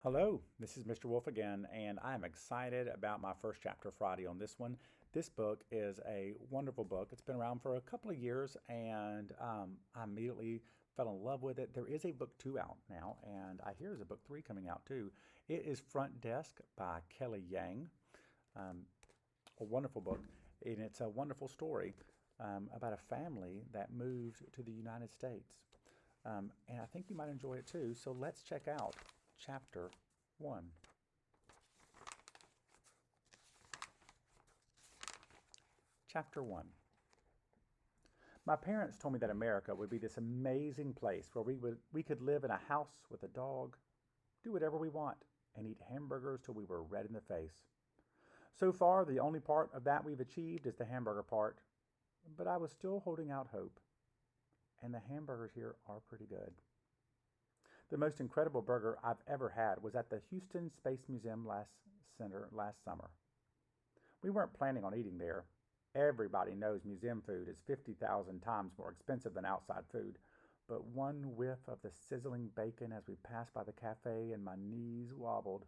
Hello, this is Mr. Wolfe again, and I'm excited about my first chapter Friday on this one. This book is a wonderful book. It's been around for a couple of years, and I immediately fell in love with it. There is a book two out now, and I hear there's a book three coming out too. It is Front Desk by Kelly Yang, um, a wonderful book, and it's a wonderful story about a family that moved to the United States. And I think you might enjoy it too. So let's check out chapter one. Chapter one. My parents told me that America would be this amazing place where we could live in a house with a dog, do whatever we want, and eat hamburgers till we were red in the face. So far, the only part of that we've achieved is the hamburger part, but I was still holding out hope, and the hamburgers here are pretty good. The most incredible burger I've ever had was at the Houston Space Museum last summer. We weren't planning on eating there. Everybody knows museum food is 50,000 times more expensive than outside food, but one whiff of the sizzling bacon as we passed by the cafe and my knees wobbled.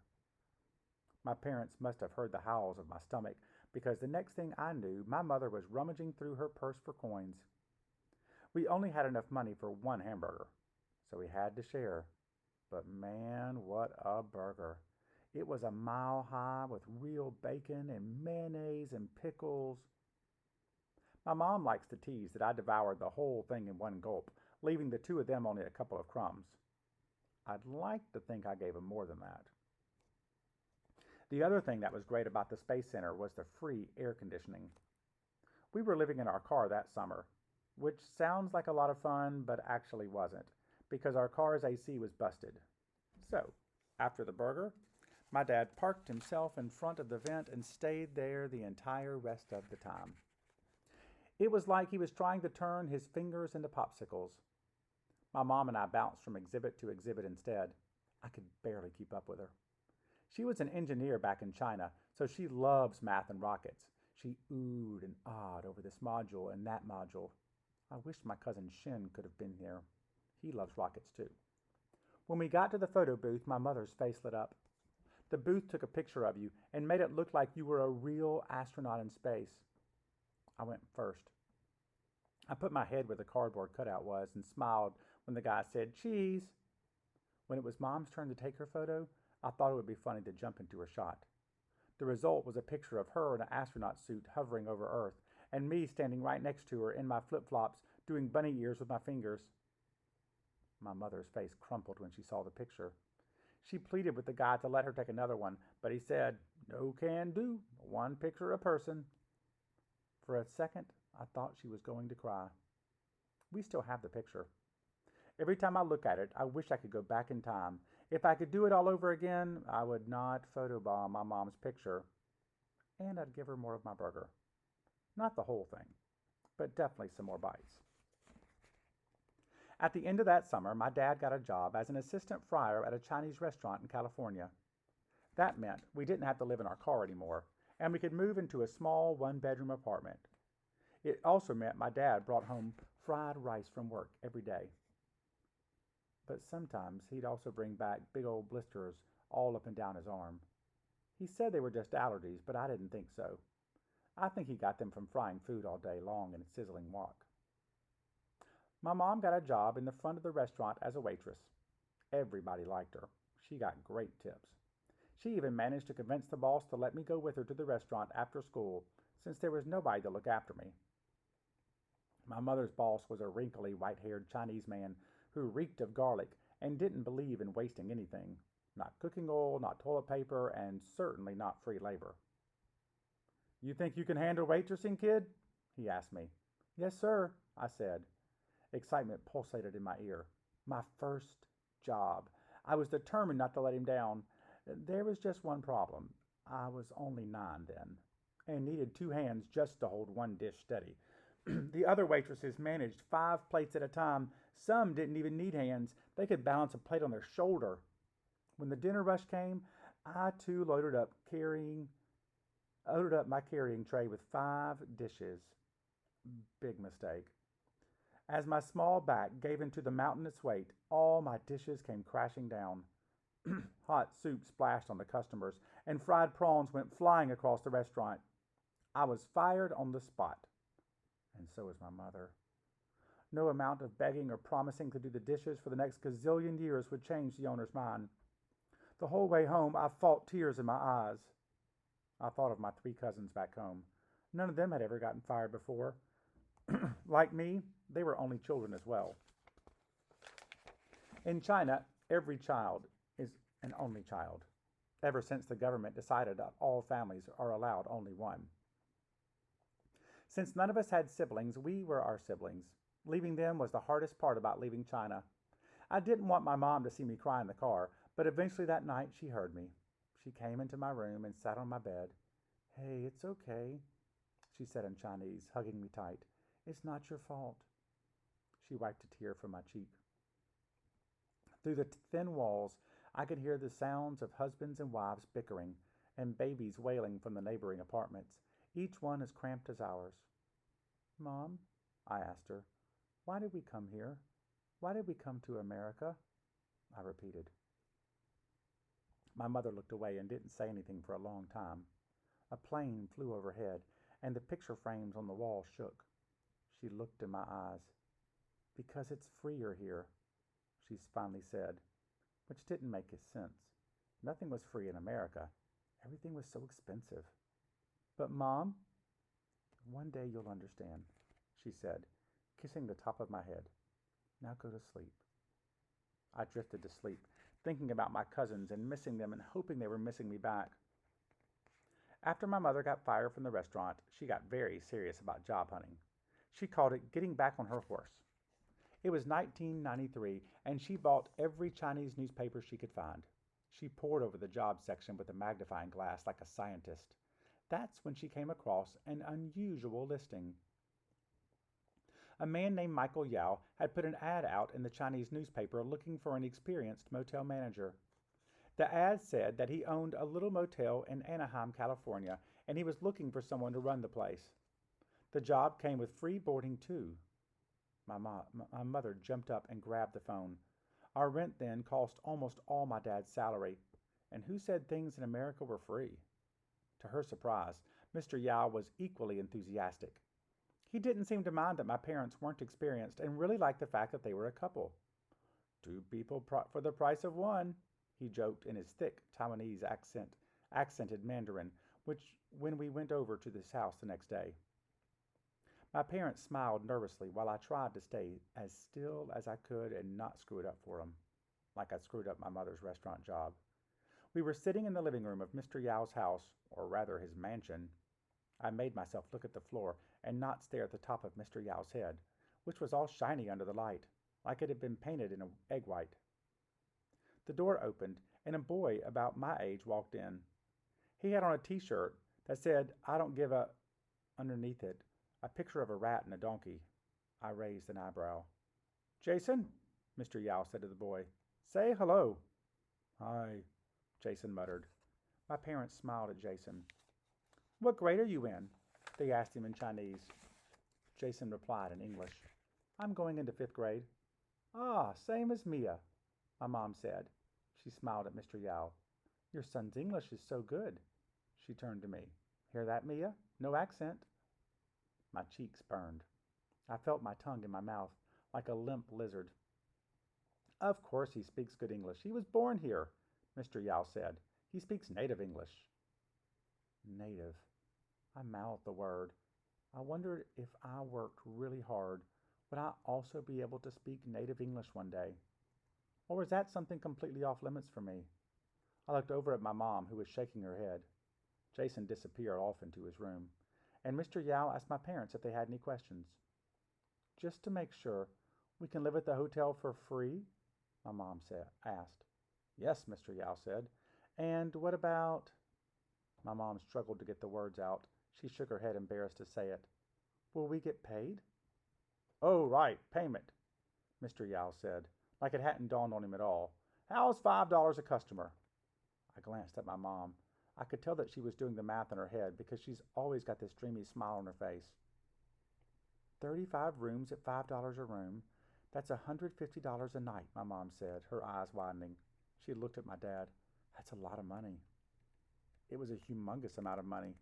My parents must have heard the howls of my stomach because the next thing I knew, my mother was rummaging through her purse for coins. We only had enough money for one hamburger, so we had to share. But man, what a burger. It was a mile high with real bacon and mayonnaise and pickles. My mom likes to tease that I devoured the whole thing in one gulp, leaving the two of them only a couple of crumbs. I'd like to think I gave them more than that. The other thing that was great about the Space Center was the free air conditioning. We were living in our car that summer, which sounds like a lot of fun, but actually wasn't, because our car's AC was busted. So, after the burger, my dad parked himself in front of the vent and stayed there the entire rest of the time. It was like he was trying to turn his fingers into popsicles. My mom and I bounced from exhibit to exhibit instead. I could barely keep up with her. She was an engineer back in China, so she loves math and rockets. She oohed and ahed over this module and that module. I wish my cousin Shin could have been here. He loves rockets too. When we got to the photo booth, my mother's face lit up. The booth took a picture of you and made it look like you were a real astronaut in space. I went first. I put my head where the cardboard cutout was and smiled when the guy said, "Cheese." When it was Mom's turn to take her photo, I thought it would be funny to jump into her shot. The result was a picture of her in an astronaut suit hovering over Earth, and me standing right next to her in my flip-flops doing bunny ears with my fingers. My mother's face crumpled when she saw the picture. She pleaded with the guy to let her take another one, but he said, "No can do, one picture a person." For a second, I thought she was going to cry. We still have the picture. Every time I look at it, I wish I could go back in time. If I could do it all over again, I would not photobomb my mom's picture, and I'd give her more of my burger. Not the whole thing, but definitely some more bites. At the end of that summer, my dad got a job as an assistant fryer at a Chinese restaurant in California. That meant we didn't have to live in our car anymore, and we could move into a small one-bedroom apartment. It also meant my dad brought home fried rice from work every day. But sometimes he'd also bring back big old blisters all up and down his arm. He said they were just allergies, but I didn't think so. I think he got them from frying food all day long in a sizzling wok. My mom got a job in the front of the restaurant as a waitress. Everybody liked her. She got great tips. She even managed to convince the boss to let me go with her to the restaurant after school, since there was nobody to look after me. My mother's boss was a wrinkly, white-haired Chinese man who reeked of garlic and didn't believe in wasting anything. Not cooking oil, not toilet paper, and certainly not free labor. "You think you can handle waitressing, kid?" he asked me. "Yes, sir," I said. Excitement pulsated in my ear. My first job. I was determined not to let him down. There was just one problem. I was only 9 then, and needed 2 hands just to hold one dish steady. The other waitresses managed 5 plates at a time. Some didn't even need hands. They could balance a plate on their shoulder. When the dinner rush came, I too loaded up my carrying tray with 5 dishes. Big mistake. As my small back gave into the mountainous weight, all my dishes came crashing down. Hot soup splashed on the customers, and fried prawns went flying across the restaurant. I was fired on the spot, and so was my mother. No amount of begging or promising to do the dishes for the next gazillion years would change the owner's mind. The whole way home, I fought tears in my eyes. I thought of my 3 cousins back home. None of them had ever gotten fired before. Like me, they were only children as well. In China, every child is an only child, ever since the government decided that all families are allowed only one. Since none of us had siblings, we were our siblings. Leaving them was the hardest part about leaving China. I didn't want my mom to see me cry in the car, but eventually that night she heard me. She came into my room and sat on my bed. "Hey, it's okay," she said in Chinese, hugging me tight. "It's not your fault." She wiped a tear from my cheek. Through the thin walls, I could hear the sounds of husbands and wives bickering and babies wailing from the neighboring apartments, each one as cramped as ours. "Mom," I asked her, "why did we come here? Why did we come to America?" I repeated. My mother looked away and didn't say anything for a long time. A plane flew overhead, and the picture frames on the wall shook. She looked in my eyes. "Because it's freer here," she finally said, which didn't make sense. Nothing was free in America. Everything was so expensive. "But, Mom," "One day you'll understand," she said, kissing the top of my head. "Now go to sleep." I drifted to sleep, thinking about my cousins and missing them and hoping they were missing me back. After my mother got fired from the restaurant, she got very serious about job hunting. She called it getting back on her horse. It was 1993, and she bought every Chinese newspaper she could find. She pored over the job section with a magnifying glass like a scientist. That's when she came across an unusual listing. A man named Michael Yao had put an ad out in the Chinese newspaper looking for an experienced motel manager. The ad said that he owned a little motel in Anaheim, California, and he was looking for someone to run the place. The job came with free boarding, too. My mother jumped up and grabbed the phone. Our rent then cost almost all my dad's salary, and who said things in America were free? To her surprise, Mr. Yao was equally enthusiastic. He didn't seem to mind that my parents weren't experienced and really liked the fact that they were a couple. "2 people for the price of one," he joked in his thick Taiwanese accented Mandarin, when we went over to this house the next day. My parents smiled nervously while I tried to stay as still as I could and not screw it up for them, like I screwed up my mother's restaurant job. We were sitting in the living room of Mr. Yao's house, or rather his mansion. I made myself look at the floor and not stare at the top of Mr. Yao's head, which was all shiny under the light, like it had been painted in egg white. The door opened, and a boy about my age walked in. He had on a t-shirt that said, "I don't give a," underneath it, a picture of a rat and a donkey. I raised an eyebrow. "Jason," Mr. Yao said to the boy, "say hello." "Hi," Jason muttered. My parents smiled at Jason. "What grade are you in?" they asked him in Chinese. Jason replied in English. "I'm going into 5th grade." "Ah, same as Mia," my mom said. She smiled at Mr. Yao. "Your son's English is so good." She turned to me. "Hear that, Mia? No accent." My cheeks burned. I felt my tongue in my mouth, like a limp lizard. "Of course he speaks good English. He was born here," Mr. Yao said. "He speaks native English." Native. I mouthed the word. I wondered if I worked really hard, would I also be able to speak native English one day? Or was that something completely off limits for me? I looked over at my mom, who was shaking her head. Jason disappeared off into his room, and Mr. Yao asked my parents if they had any questions. "Just to make sure, we can live at the hotel for free?" my mom asked. "Yes," Mr. Yao said. "And what about—" My mom struggled to get the words out. She shook her head, embarrassed to say it. "Will we get paid?" "Oh, right, payment," Mr. Yao said, like it hadn't dawned on him at all. "How's $5 a customer?" I glanced at my mom. I could tell that she was doing the math in her head because she's always got this dreamy smile on her face. 35 rooms at $5 a room. That's $150 a night, my mom said, her eyes widening. She looked at my dad. That's a lot of money. It was a humongous amount of money.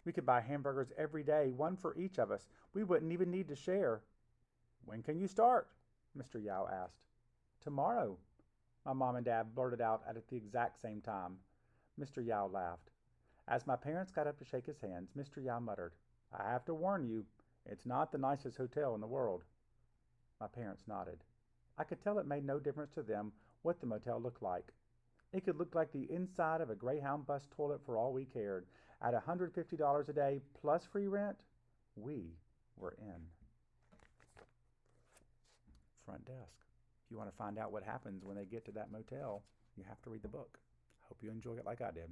We could buy hamburgers every day, one for each of us. We wouldn't even need to share. When can you start? Mr. Yao asked. Tomorrow, my mom and dad blurted out at the exact same time. Mr. Yao laughed. As my parents got up to shake his hands, Mr. Yao muttered, I have to warn you, it's not the nicest hotel in the world. My parents nodded. I could tell it made no difference to them what the motel looked like. It could look like the inside of a Greyhound bus toilet for all we cared. At $150 a day plus free rent, we were in. Front desk. If you want to find out what happens when they get to that motel, you have to read the book. Hope you enjoy it like I did.